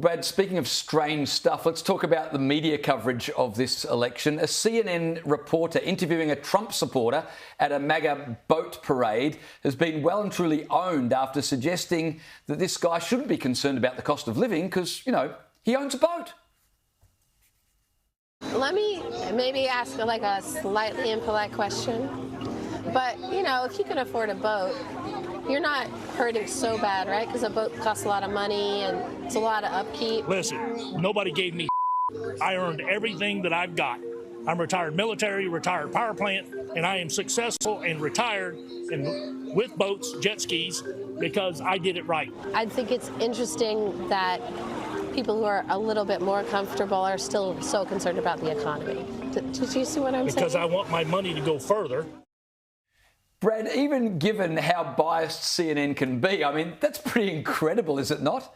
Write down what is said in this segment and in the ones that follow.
Brad, speaking of strange stuff, let's talk about the media coverage of this election. A CNN reporter interviewing a Trump supporter at a MAGA boat parade has been well and truly owned after suggesting that this guy shouldn't be concerned about the cost of living because, you know, he owns a boat. Let me maybe ask like a slightly impolite question. But, you know, if you can afford a boat, you're not hurting so bad, right? Because a boat costs a lot of money and it's a lot of upkeep. Listen, nobody gave me I earned everything that I've got. I'm retired military, retired power plant, and I am successful and retired and with boats, jet skis, because I did it right. I think it's interesting that people who are a little bit more comfortable are still so concerned about the economy. Did you see what I'm saying? Because I want my money to go further. Brad, even given how biased CNN can be, I mean, that's pretty incredible, is it not?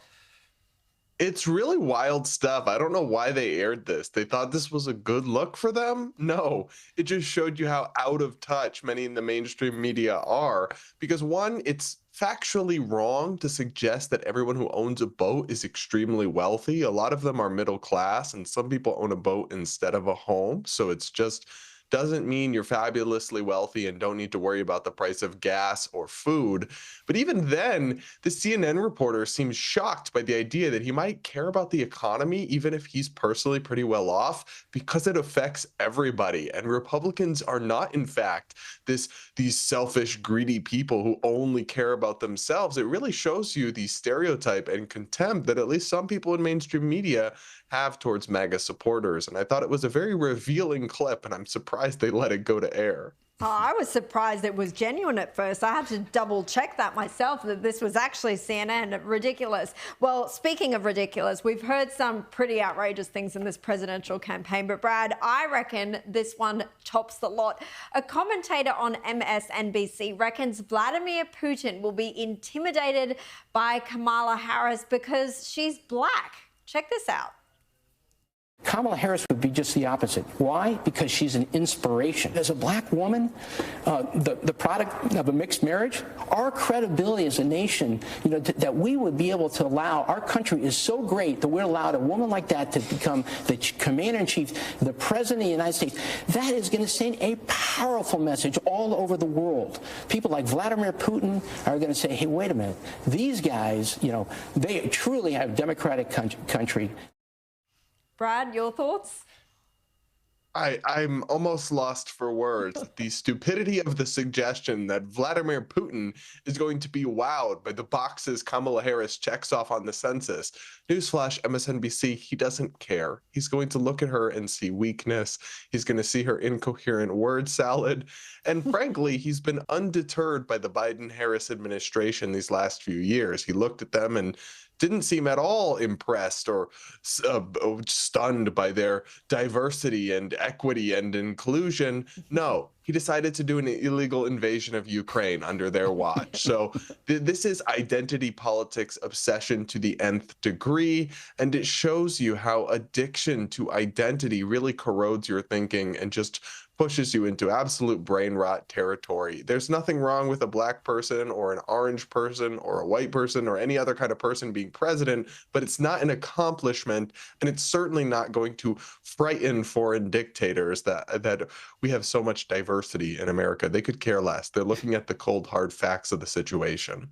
It's really wild stuff. I don't know why they aired this. They thought this was a good look for them? No, it just showed you how out of touch many in the mainstream media are. Because one, it's factually wrong to suggest that everyone who owns a boat is extremely wealthy. A lot of them are middle class, and some people own a boat instead of a home. So it's just doesn't mean you're fabulously wealthy and don't need to worry about the price of gas or food. But even then, the CNN reporter seems shocked by the idea that he might care about the economy, even if he's personally pretty well off, because it affects everybody. And Republicans are not, in fact, these selfish, greedy people who only care about themselves. It really shows you the stereotype and contempt that at least some people in mainstream media have towards MAGA supporters. And I thought it was a very revealing clip, and I'm surprised they let it go to air. Oh, I was surprised it was genuine at first. I had to double check that myself, that this was actually CNN. Ridiculous. Well, speaking of ridiculous, we've heard some pretty outrageous things in this presidential campaign, but Brad, I reckon this one tops the lot. A commentator on MSNBC reckons Vladimir Putin will be intimidated by Kamala Harris because she's black. Check this out. Kamala Harris would be just the opposite. Why? Because she's an inspiration. As a black woman, the product of a mixed marriage, our credibility as a nation, you know, that we would be able to allow, our country is so great that we're allowed a woman like that to become the commander-in-chief, the president of the United States. That is going to send a powerful message all over the world. People like Vladimir Putin are going to say, hey, wait a minute, these guys, you know, they truly have a democratic country. Brad, your thoughts? I'm almost lost for words. The stupidity of the suggestion that Vladimir Putin is going to be wowed by the boxes Kamala Harris checks off on the census. Newsflash, MSNBC, he doesn't care. He's going to look at her and see weakness. He's going to see her incoherent word salad. And frankly, he's been undeterred by the Biden-Harris administration these last few years. He looked at them and didn't seem at all impressed or stunned by their diversity and equity and inclusion. No, he decided to do an illegal invasion of Ukraine under their watch. So this is identity politics obsession to the nth degree, and it shows you how addiction to identity really corrodes your thinking and just pushes you into absolute brain rot territory. There's nothing wrong with a black person or an orange person or a white person or any other kind of person being president, but it's not an accomplishment, and it's certainly not going to frighten foreign dictators that we have so much diversity in America. They could care less. They're looking at the cold, hard facts of the situation.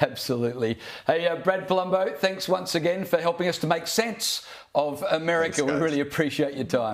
Absolutely. Hey, Brad Polumbo, thanks once again for helping us to make sense of America. Thanks, we really appreciate your time.